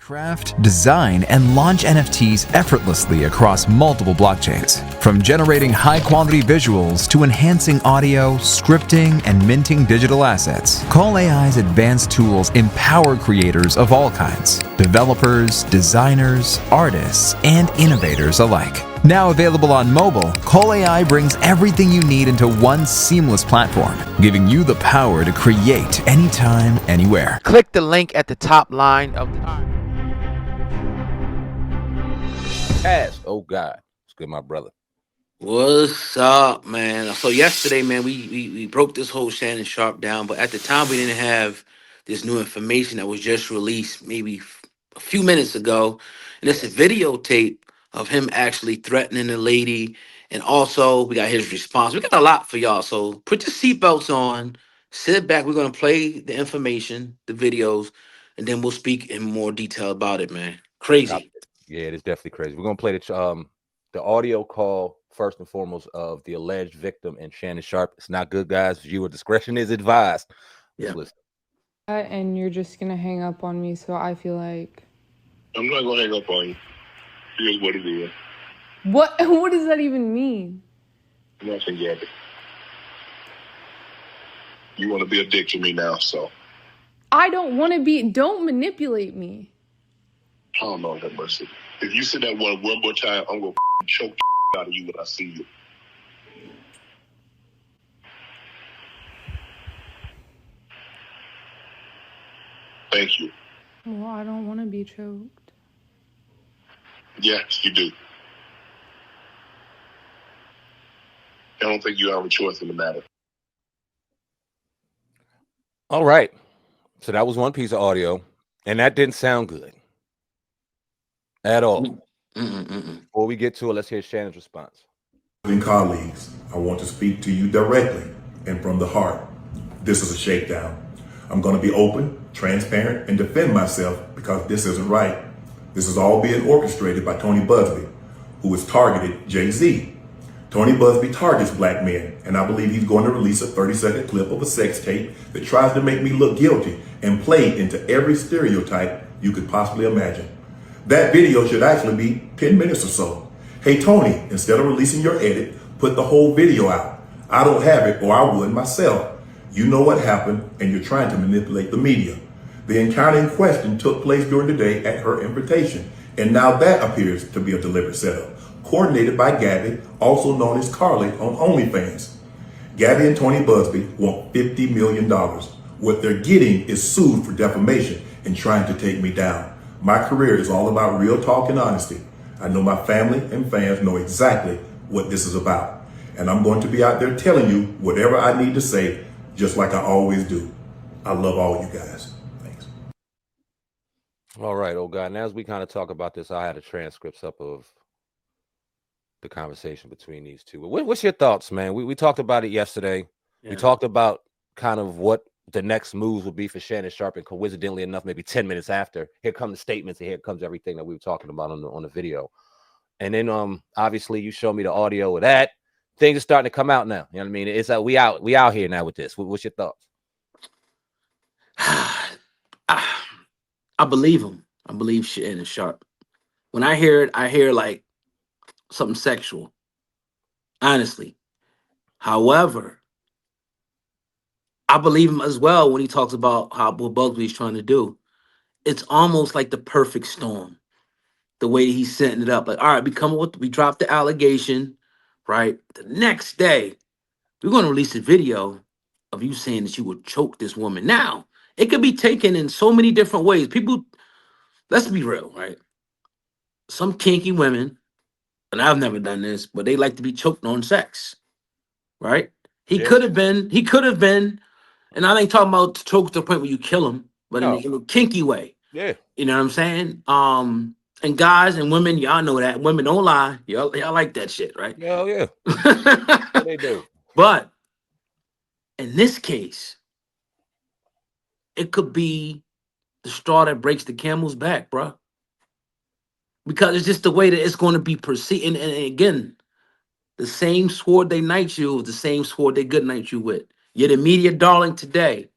Craft, design, and launch NFTs effortlessly across multiple blockchains. From generating high-quality visuals to enhancing audio, scripting, and minting digital assets, Call AI's advanced tools empower creators of all kinds, developers, designers, artists, and innovators alike. Now available on mobile, Call AI brings everything you need into one seamless platform, giving you the power to create anytime, anywhere. Click the link at the top line of the... Oh God, it's good, my brother. What's up, man? So yesterday, man, we broke this whole Shannon Sharpe down, but at the time we didn't have this new information that was just released maybe a few minutes ago, and it's a videotape of him actually threatening the lady, and also we got his response. We got a lot for y'all, so put your seatbelts on, sit back. We're gonna play the information, the videos, and then we'll speak in more detail about it, man. Crazy. Yeah, it is definitely crazy. We're gonna play the audio call first and foremost of the alleged victim and Shannon Sharpe. It's not good, guys. Viewer discretion is advised. Yeah. And you're just gonna hang up on me, so I feel like I'm not gonna hang up on you. Here's what it is. what does that even mean? Nothing, Gabby. You want to be a dick to me now, so I don't want to be. Don't manipulate me. I don't know that mercy. If you say that one more time, I'm gonna choke the out of you when I see you. Thank you. Well, I don't want to be choked. Yes, you do. I don't think you have a choice in the matter. All right. So that was one piece of audio, and that didn't sound good at all. Before we get to it, let's hear Shannon's response. Colleagues, I want to speak to you directly and from the heart. This is a shakedown. I'm going to be open, transparent, and defend myself because this isn't right. This is all being orchestrated by Tony Buzbee, who has targeted Jay-Z. Tony Buzbee targets black men, and I believe he's going to release a 30-second clip of a sex tape that tries to make me look guilty and play into every stereotype you could possibly imagine. That video should actually be 10 minutes or so. Hey, Tony, instead of releasing your edit, put the whole video out. I don't have it, or I would myself. You know what happened, and you're trying to manipulate the media. The encounter in question took place during the day at her invitation, and now that appears to be a deliberate setup, coordinated by Gabby, also known as Carly on OnlyFans. Gabby and Tony Buzbee want $50 million. What they're getting is sued for defamation and trying to take me down. My career is all about real talk and honesty. I know my family and fans know exactly what this is about. And I'm going to be out there telling you whatever I need to say, just like I always do. I love all you guys. Thanks. All right, oh God. Now as we kind of talk about this, I had a transcripts up of the conversation between these two. What's your thoughts, man? We talked about it yesterday. Yeah. We talked about kind of what the next moves would be for Shannon Sharpe, and coincidentally enough, maybe 10 minutes after, here come the statements and here comes everything that we were talking about on the video. And then obviously you showed me the audio of that. Things are starting to come out now. You know what I mean? It's we out here now with this. What's your thoughts? I believe him. I believe Shannon Sharpe. When I hear it, I hear like something sexual. Honestly. However, I believe him as well when he talks about what Bugsy's trying to do. It's almost like the perfect storm. The way he's setting it up. Like, all right, we dropped the allegation, right? The next day, we're going to release a video of you saying that you would choke this woman. Now, it could be taken in so many different ways. People, let's be real, right? Some kinky women, and I've never done this, but they like to be choked on sex, right? He could have been, and I ain't talking about choke to the point where you kill him, but in a kinky way. Yeah. You know what I'm saying? And guys and women, y'all know that. Women don't lie. Y'all like that shit, right? Hell yeah. They do. But in this case, it could be the straw that breaks the camel's back, bro. Because it's just the way that it's going to be perceived. And again, the same sword they knight you is the same sword they good night you with. You're the media darling today.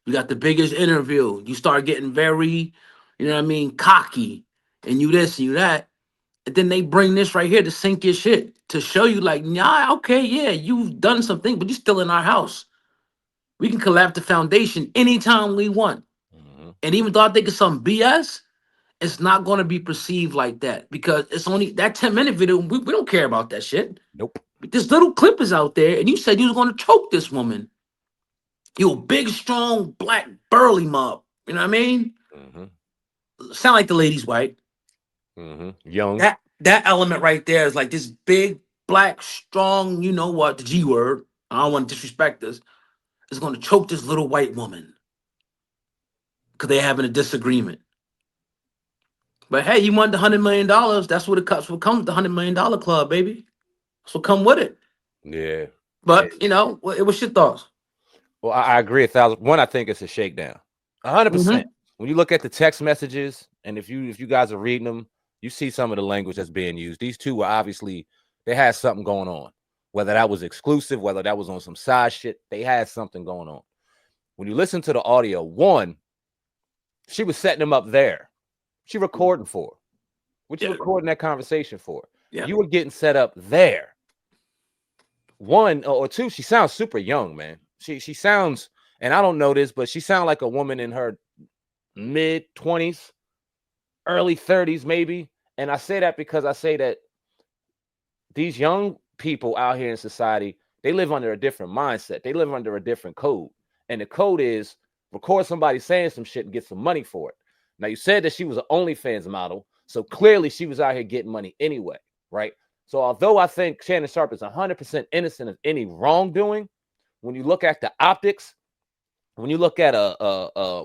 You got the biggest interview. You start getting very, you know what I mean, cocky, and you this and you that. And then they bring this right here to sink your shit, to show you like, nah, okay, yeah, you've done something, but you're still in our house. We can collapse the foundation anytime we want. Mhm. And even though I think it's some BS, it's not going to be perceived like that because it's only that 10-minute video. We don't care about that shit. Nope. This little clip is out there, and you said you was going to choke this woman. You a big, strong, black, burly mob. You know what I mean? Sound like the lady's white. Young. That element right there is like this big, black, strong, you know what, the G word. I don't want to disrespect this. Is going to choke this little white woman because they're having a disagreement. But hey, you want the $100 million? That's what it comes. What comes with the $100 million club, baby. That's what come with it. Yeah. But you know, what's your thoughts? Well, I agree 1,000. One, I think it's a shakedown. 100%. When you look at the text messages, and if you guys are reading them, you see some of the language that's being used. These two were obviously, they had something going on. Whether that was exclusive, whether that was on some side shit, they had something going on. When you listen to the audio, one, she was setting them up there. She recording for her. What you recording that conversation for? Yeah. You were getting set up there. One or two, she sounds super young, man. She sounds, and I don't know this, but she sounds like a woman in her mid-20s, early 30s, maybe. And I say that because I say that these young people out here in society, they live under a different mindset. They live under a different code. And the code is record somebody saying some shit and get some money for it. Now, you said that she was an OnlyFans model, so clearly she was out here getting money anyway, right? So although I think Shannon Sharpe is 100% innocent of any wrongdoing, when you look at the optics, when you look at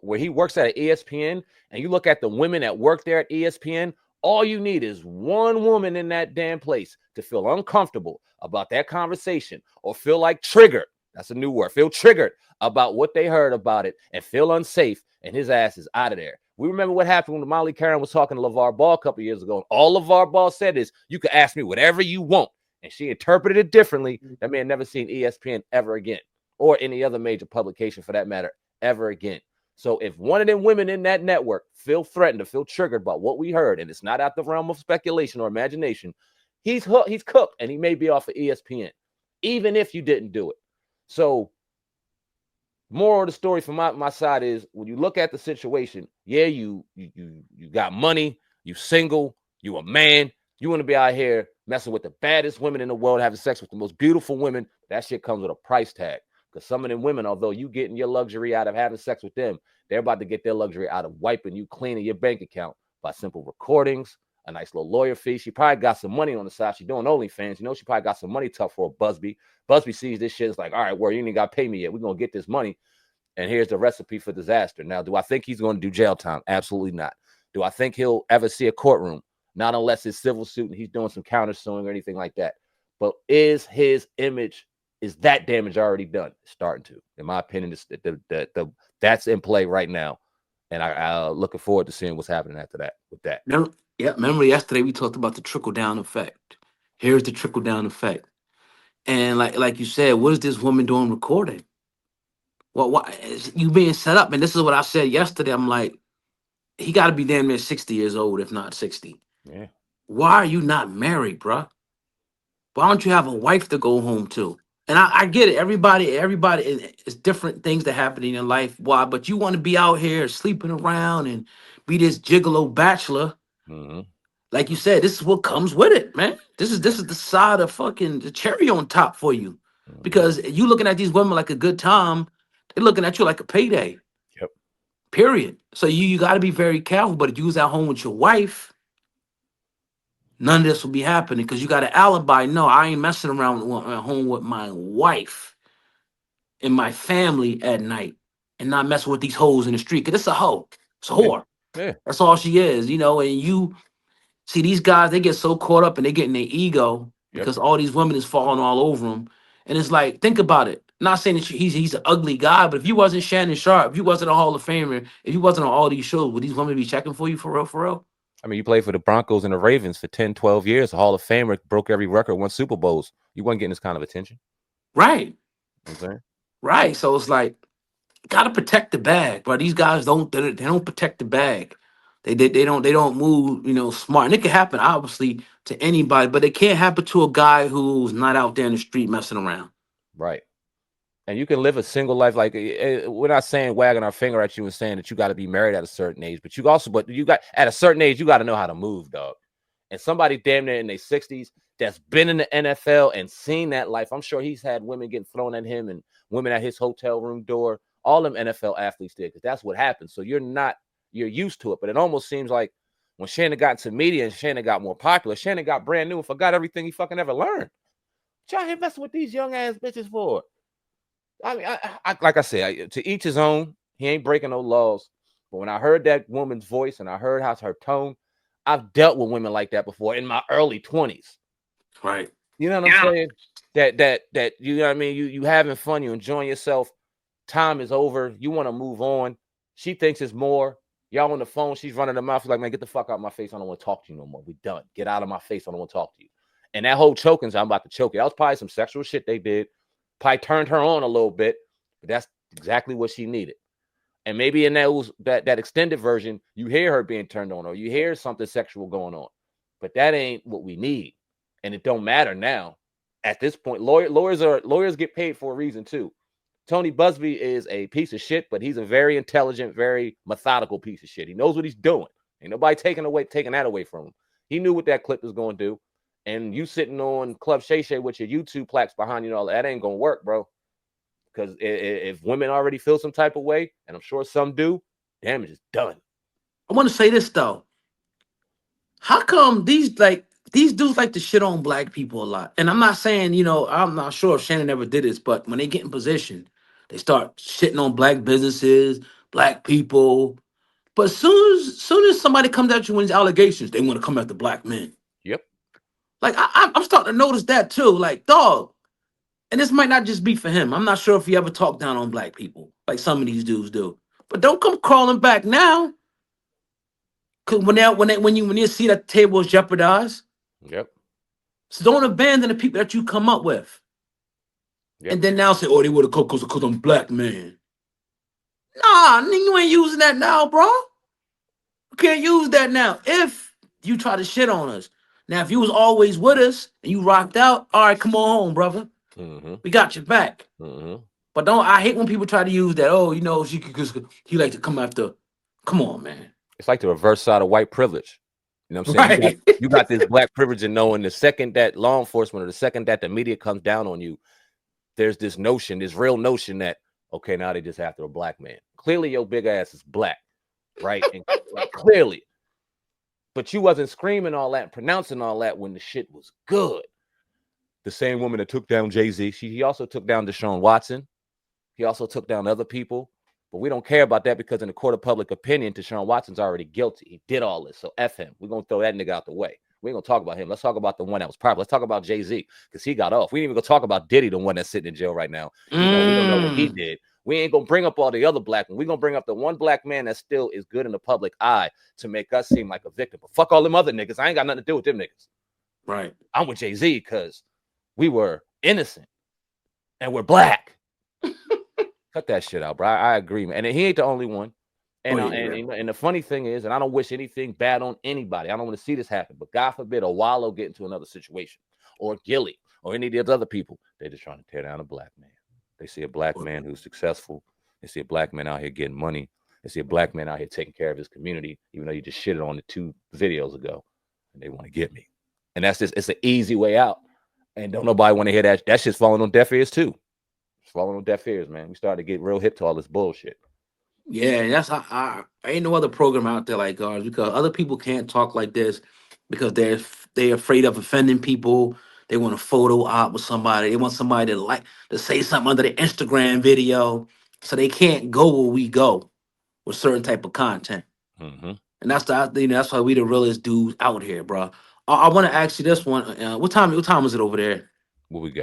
where he works at ESPN, and you look at the women that work there at ESPN, all you need is one woman in that damn place to feel uncomfortable about that conversation or feel like triggered. That's a new word. Feel triggered about what they heard about it and feel unsafe, and his ass is out of there. We remember what happened when Molly Karen was talking to LeVar Ball a couple years ago. And all LeVar Ball said is, you can ask me whatever you want. And she interpreted it differently. That man never seen ESPN ever again, or any other major publication for that matter, ever again. So if one of them women in that network feel threatened or feel triggered by what we heard, and it's not out the realm of speculation or imagination, he's cooked, and he may be off of ESPN, even if you didn't do it. So moral of the story from my side is, when you look at the situation, yeah, you got money, you single, you a man, you want to be out here messing with the baddest women in the world, having sex with the most beautiful women. That shit comes with a price tag. Because some of them women, although you getting your luxury out of having sex with them, they're about to get their luxury out of wiping you clean in your bank account by simple recordings, a nice little lawyer fee. She probably got some money on the side. She doing OnlyFans. You know, she probably got some money tucked for a Busby. Busby sees this shit. It's like, all right, well, you ain't got to pay me yet. We're going to get this money. And here's the recipe for disaster. Now, do I think he's going to do jail time? Absolutely not. Do I think he'll ever see a courtroom? Not unless it's civil suit and he's doing some countersuing or anything like that. But is his image, is that damage already done? It's starting to. In my opinion, that's in play right now. And I'm looking forward to seeing what's happening after that with that. Remember yesterday we talked about the trickle-down effect. Here's the trickle-down effect. And like you said, what is this woman doing recording? Well, why you being set up? And this is what I said yesterday. I'm like, he got to be damn near 60 years old, if not 60. Yeah. Why are you not married, bruh? Why don't you have a wife to go home to? And I get it. Everybody, it's different things that happen in your life. Why? But you want to be out here sleeping around and be this gigolo bachelor. Like you said, this is what comes with it, man. This is the side of fucking the cherry on top for you. Because you looking at these women like a good time, they're looking at you like a payday. Yep. Period. So you got to be very careful. But if you was at home with your wife, none of this will be happening because you got an alibi. No, I ain't messing around at home with my wife and my family at night and not messing with these hoes in the street. Because it's a hoe. It's a whore. Yeah. That's all she is, you know. And you see these guys, they get so caught up and they get in their ego because all these women is falling all over them. And it's like, think about it. Not saying that he's an ugly guy, but if you wasn't Shannon Sharpe, if you wasn't a Hall of Famer, if you wasn't on all these shows, would these women be checking for you for real, for real? I mean, you played for the Broncos and the Ravens for 10, 12 years. A Hall of Famer, broke every record, won Super Bowls. You weren't getting this kind of attention. Right. You know what I'm saying? Right. So it's like, gotta protect the bag, but these guys they don't protect the bag. They don't move, smart. And it can happen obviously to anybody, but it can't happen to a guy who's not out there in the street messing around. Right. And you can live a single life. Like, we're not saying wagging our finger at you and saying that you got to be married at a certain age, but you got at a certain age, you got to know how to move, dog. And somebody damn near in their 60s that's been in the NFL and seen that life, I'm sure he's had women getting thrown at him and women at his hotel room door. All them NFL athletes did, because that's what happens. So you're used to it. But it almost seems like when Shannon got into media and Shannon got more popular, Shannon got brand new and forgot everything he fucking ever learned. What y'all here messing with these young ass bitches for? I mean, I like I said, to each his own. He ain't breaking no laws. But when I heard that woman's voice and I heard how her tone, I've dealt with women like that before in my early 20s. Right. You know what I'm saying? That you know what I mean? You having fun, you enjoying yourself. Time is over. You want to move on. She thinks it's more. Y'all on the phone. She's running her mouth. She's like, man, get the fuck out of my face. I don't want to talk to you no more. We done. Get out of my face. I don't want to talk to you. And that whole choking, so I'm about to choke you. That was probably some sexual shit they did. Probably turned her on a little bit, but that's exactly what she needed. And maybe in that extended version, you hear her being turned on or you hear something sexual going on, but that ain't what we need. And it don't matter now. At this point, lawyers get paid for a reason too. Tony Busby is a piece of shit, but he's a very intelligent, very methodical piece of shit. He knows what he's doing. Ain't nobody taking that away from him. He knew what that clip was going to do. And you sitting on Club Shay Shay with your YouTube plaques behind you and all that ain't going to work, bro. Because if women already feel some type of way, and I'm sure some do, damage is done. I want to say this, though. How come these dudes like to shit on black people a lot? And I'm not saying, I'm not sure if Shannon ever did this, but when they get in position, they start shitting on black businesses, black people. But soon as somebody comes at you with these allegations, they want to come after black men. Yep. Like, I'm starting to notice that, too. Like, dog. And this might not just be for him. I'm not sure if he ever talked down on black people, like some of these dudes do. But don't come crawling back now. Because when you see that table is jeopardized, yep. So don't abandon the people that you come up with. Yep. And then now say, oh, they would have come because I'm black man. Nah, you ain't using that now, bro. You can't use that now. If you try to shit on us. Now, if you was always with us and you rocked out, all right, come on home, brother. Mm-hmm. We got your back. Mm-hmm. But I hate when people try to use that. Oh, he like to come after. Come on, man. It's like the reverse side of white privilege. You know what I'm saying? Right. You got this black privilege and knowing the second that law enforcement or the second that the media comes down on you, there's this real notion that, okay, now they just after a black man. Clearly your big ass is black, right? And clearly. But you wasn't screaming all that, pronouncing all that when the shit was good. The same woman that took down Jay-Z, he also took down Deshaun Watson. He also took down other people. But we don't care about that because in the court of public opinion, Deshaun Watson's already guilty. He did all this. So F him. We're going to throw that nigga out the way. We ain't going to talk about him. Let's talk about the one that was popular. Let's talk about Jay-Z because he got off. We ain't even going to talk about Diddy, the one that's sitting in jail right now. We don't know what he did. We ain't going to bring up all the other black ones. We're going to bring up the one black man that still is good in the public eye to make us seem like a victim. But fuck all them other niggas. I ain't got nothing to do with them niggas. Right. I'm with Jay-Z because we were innocent and we're black. Cut that shit out, bro. I agree, man. And he ain't the only one. And, and the funny thing is, and I don't wish anything bad on anybody. I don't want to see this happen. But God forbid a Wallow get into another situation or Gilly or any of these other people. They're just trying to tear down a black man. They see a black man who's successful. They see a black man out here getting money. They see a black man out here taking care of his community, even though you just shitted on it 2 videos ago. And they want to get me. And it's an easy way out. And don't nobody want to hear that. That shit's falling on deaf ears too. It's falling on deaf ears, man. We started to get real hip to all this bullshit. Yeah, that's I ain't no other program out there like ours because other people can't talk like this because they're afraid of offending people. They want a photo op with somebody. They want somebody to say something under the Instagram video, so they can't go where we go with certain type of content. Mm-hmm. And that's why we the realest dudes out here, bro. I want to ask you this one. What time is it over there? What we got?